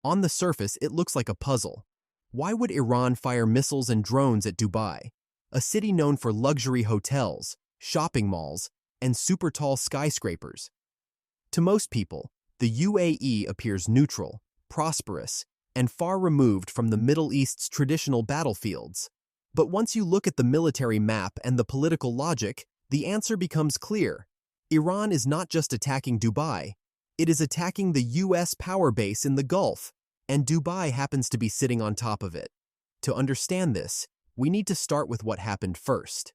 On the surface, it looks like a puzzle. Why would Iran fire missiles and drones at Dubai, a city known for luxury hotels, shopping malls, and super tall skyscrapers? To most people, the UAE appears neutral, prosperous, and far removed from the Middle East's traditional battlefields. But once you look at the military map and the political logic, the answer becomes clear. Iran is not just attacking Dubai, it is attacking the US power base in the Gulf, and Dubai happens to be sitting on top of it. To understand this, we need to start with what happened first.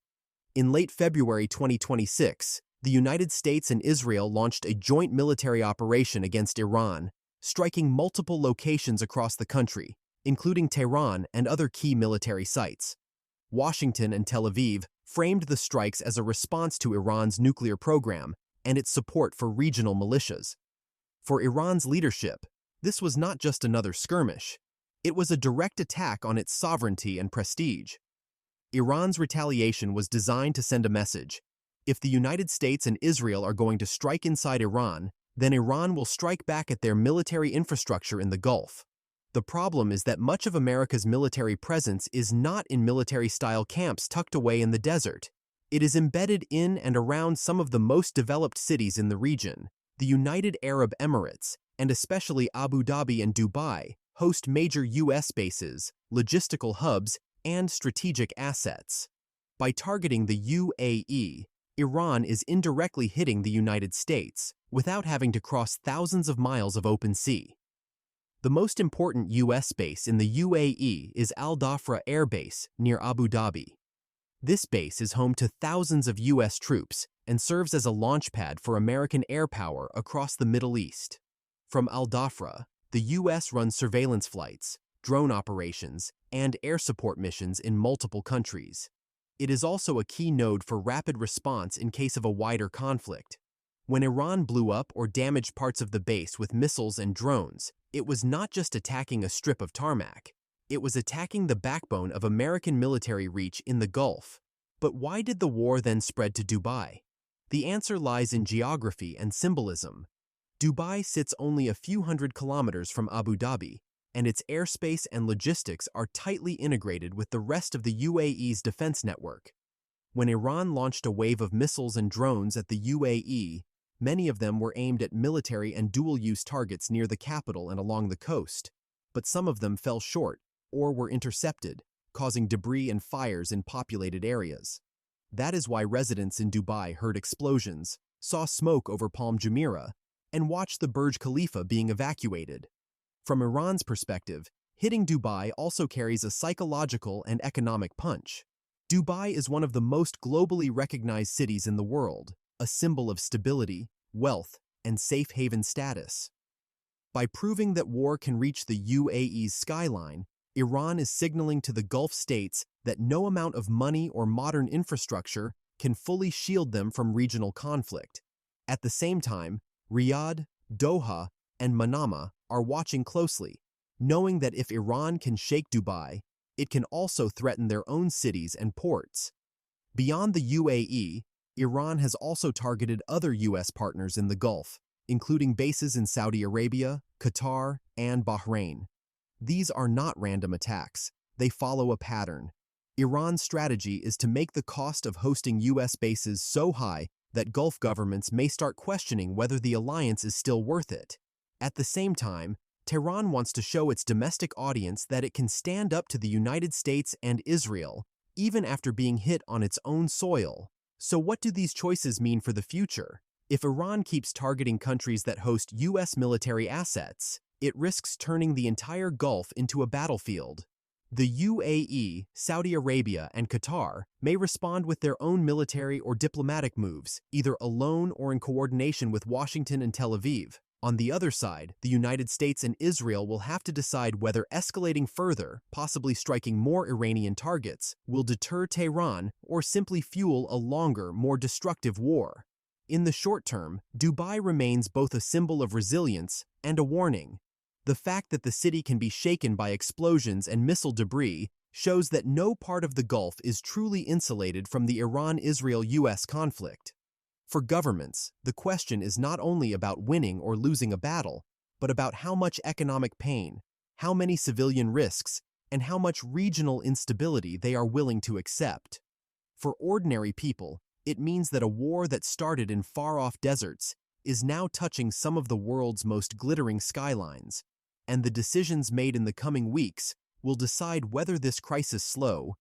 In late February 2026, the United States and Israel launched a joint military operation against Iran, striking multiple locations across the country, including Tehran and other key military sites. Washington and Tel Aviv framed the strikes as a response to Iran's nuclear program and its support for regional militias. For Iran's leadership, this was not just another skirmish. It was a direct attack on its sovereignty and prestige. Iran's retaliation was designed to send a message. If the United States and Israel are going to strike inside Iran, then Iran will strike back at their military infrastructure in the Gulf. The problem is that much of America's military presence is not in military-style camps tucked away in the desert. It is embedded in and around some of the most developed cities in the region. The United Arab Emirates, and especially Abu Dhabi and Dubai, host major U.S. bases, logistical hubs, and strategic assets. By targeting the UAE, Iran is indirectly hitting the United States, without having to cross thousands of miles of open sea. The most important U.S. base in the UAE is Al Dhafra Air Base, near Abu Dhabi. This base is home to thousands of U.S. troops and serves as a launchpad for American air power across the Middle East. From Al Dhafra, the U.S. runs surveillance flights, drone operations, and air support missions in multiple countries. It is also a key node for rapid response in case of a wider conflict. When Iran blew up or damaged parts of the base with missiles and drones, it was not just attacking a strip of tarmac. It was attacking the backbone of American military reach in the Gulf. But why did the war then spread to Dubai? The answer lies in geography and symbolism. Dubai sits only a few hundred kilometers from Abu Dhabi, and its airspace and logistics are tightly integrated with the rest of the UAE's defense network. When Iran launched a wave of missiles and drones at the UAE, many of them were aimed at military and dual-use targets near the capital and along the coast, but some of them fell short or were intercepted, causing debris and fires in populated areas. That is why residents in Dubai heard explosions, saw smoke over Palm Jumeirah, and watched the Burj Khalifa being evacuated. From Iran's perspective, hitting Dubai also carries a psychological and economic punch. Dubai is one of the most globally recognized cities in the world, a symbol of stability, wealth, and safe haven status. By proving that war can reach the UAE's skyline, Iran is signaling to the Gulf states that no amount of money or modern infrastructure can fully shield them from regional conflict. At the same time, Riyadh, Doha, and Manama are watching closely, knowing that if Iran can shake Dubai, it can also threaten their own cities and ports. Beyond the UAE, Iran has also targeted other U.S. partners in the Gulf, including bases in Saudi Arabia, Qatar, and Bahrain. These are not random attacks. They follow a pattern. Iran's strategy is to make the cost of hosting U.S. bases so high that Gulf governments may start questioning whether the alliance is still worth it. At the same time, Tehran wants to show its domestic audience that it can stand up to the United States and Israel, even after being hit on its own soil. So what do these choices mean for the future? If Iran keeps targeting countries that host U.S. military assets, it risks turning the entire Gulf into a battlefield. The UAE, Saudi Arabia, and Qatar may respond with their own military or diplomatic moves, either alone or in coordination with Washington and Tel Aviv. On the other side, the United States and Israel will have to decide whether escalating further, possibly striking more Iranian targets, will deter Tehran or simply fuel a longer, more destructive war. In the short term, Dubai remains both a symbol of resilience and a warning. The fact that the city can be shaken by explosions and missile debris shows that no part of the Gulf is truly insulated from the Iran-Israel-US conflict. For governments, the question is not only about winning or losing a battle, but about how much economic pain, how many civilian risks, and how much regional instability they are willing to accept. For ordinary people, it means that a war that started in far-off deserts is now touching some of the world's most glittering skylines, and the decisions made in the coming weeks will decide whether this crisis slow